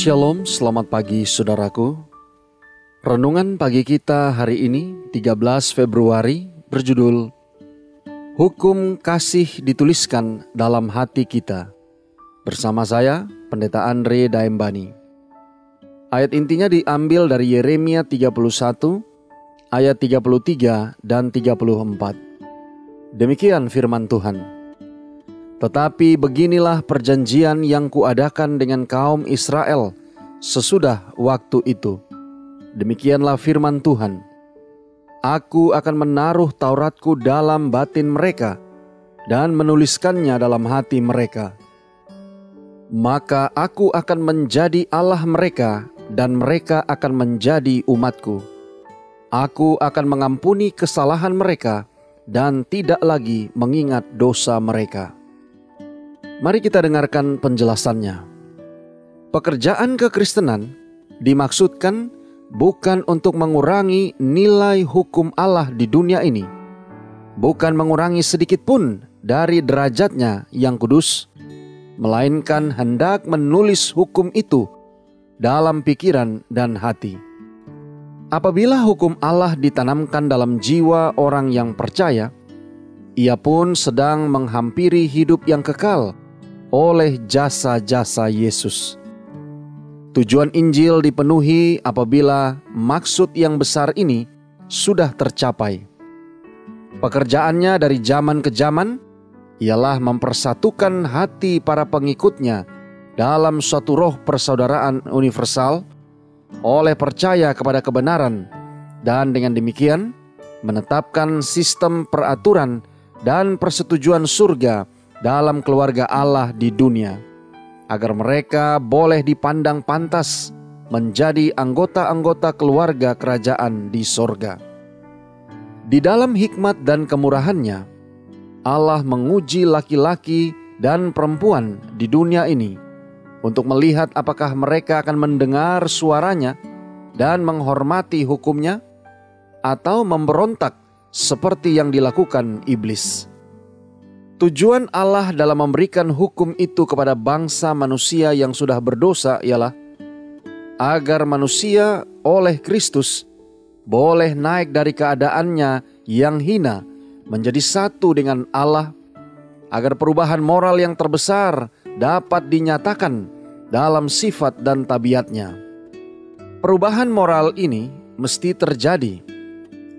Shalom, selamat pagi saudaraku. Renungan pagi kita hari ini 13 Februari berjudul Hukum Kasih Dituliskan Dalam Hati Kita. Bersama saya, Pendeta Andre Daembani. Ayat intinya diambil dari Yeremia 31, ayat 33 dan 34. Demikian firman Tuhan. Tetapi beginilah perjanjian yang kuadakan dengan kaum Israel sesudah waktu itu. Demikianlah firman Tuhan. Aku akan menaruh Tauratku dalam batin mereka dan menuliskannya dalam hati mereka. Maka aku akan menjadi Allah mereka dan mereka akan menjadi umatku. Aku akan mengampuni kesalahan mereka dan tidak lagi mengingat dosa mereka. Mari kita dengarkan penjelasannya. Pekerjaan kekristenan dimaksudkan bukan untuk mengurangi nilai hukum Allah di dunia ini, bukan mengurangi sedikit pun dari derajatnya yang kudus, melainkan hendak menulis hukum itu dalam pikiran dan hati. Apabila hukum Allah ditanamkan dalam jiwa orang yang percaya, ia pun sedang menghampiri hidup yang kekal oleh jasa-jasa Yesus. Tujuan Injil dipenuhi apabila maksud yang besar ini sudah tercapai. Pekerjaannya dari zaman ke zaman ialah mempersatukan hati para pengikutnya dalam suatu roh persaudaraan universal oleh percaya kepada kebenaran, dan dengan demikian menetapkan sistem peraturan dan persetujuan surga dalam keluarga Allah di dunia, agar mereka boleh dipandang pantas menjadi anggota-anggota keluarga kerajaan di sorga. Di dalam hikmat dan kemurahannya, Allah menguji laki-laki dan perempuan di dunia ini untuk melihat apakah mereka akan mendengar suaranya dan menghormati hukumnya, atau memberontak seperti yang dilakukan iblis. Tujuan Allah dalam memberikan hukum itu kepada bangsa manusia yang sudah berdosa ialah agar manusia oleh Kristus boleh naik dari keadaannya yang hina menjadi satu dengan Allah, agar perubahan moral yang terbesar dapat dinyatakan dalam sifat dan tabiatnya. Perubahan moral ini mesti terjadi.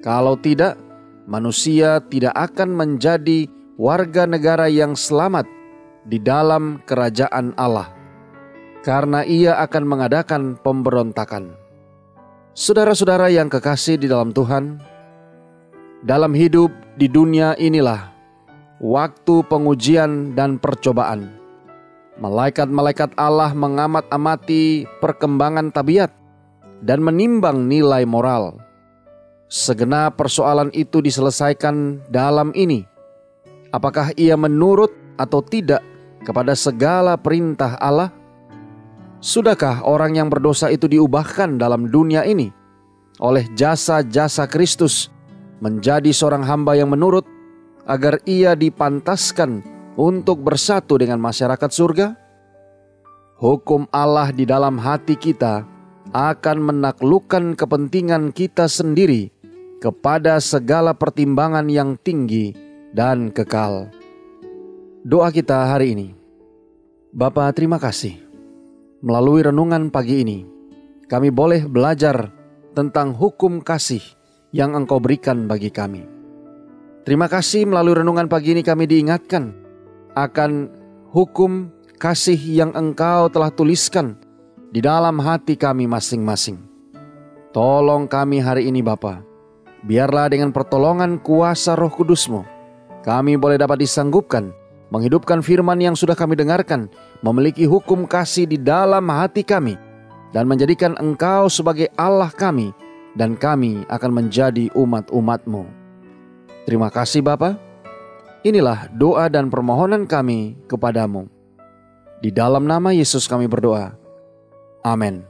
Kalau tidak, manusia tidak akan menjadi warga negara yang selamat di dalam kerajaan Allah, karena ia akan mengadakan pemberontakan. Saudara-saudara yang kekasih di dalam Tuhan, dalam hidup di dunia inilah waktu pengujian dan percobaan. Malaikat-malaikat Allah mengamat-amati perkembangan tabiat dan menimbang nilai moral. Segenap persoalan itu diselesaikan dalam ini: apakah ia menurut atau tidak kepada segala perintah Allah? Sudahkah orang yang berdosa itu diubahkan dalam dunia ini oleh jasa-jasa Kristus menjadi seorang hamba yang menurut, agar ia dipantaskan untuk bersatu dengan masyarakat surga? Hukum Allah di dalam hati kita akan menaklukkan kepentingan kita sendiri kepada segala pertimbangan yang tinggi dan kekal. Doa kita hari ini. Bapa, terima kasih. Melalui renungan pagi ini, kami boleh belajar tentang hukum kasih yang Engkau berikan bagi kami. Terima kasih, melalui renungan pagi ini kami diingatkan akan hukum kasih yang Engkau telah tuliskan di dalam hati kami masing-masing. Tolong kami hari ini Bapa, biarlah dengan pertolongan kuasa Roh Kudus-Mu, kami boleh dapat disanggupkan menghidupkan firman yang sudah kami dengarkan, memiliki hukum kasih di dalam hati kami, dan menjadikan Engkau sebagai Allah kami, dan kami akan menjadi umat-umat-Mu. Terima kasih Bapa. Inilah doa dan permohonan kami kepadamu. Di dalam nama Yesus kami berdoa. Amin.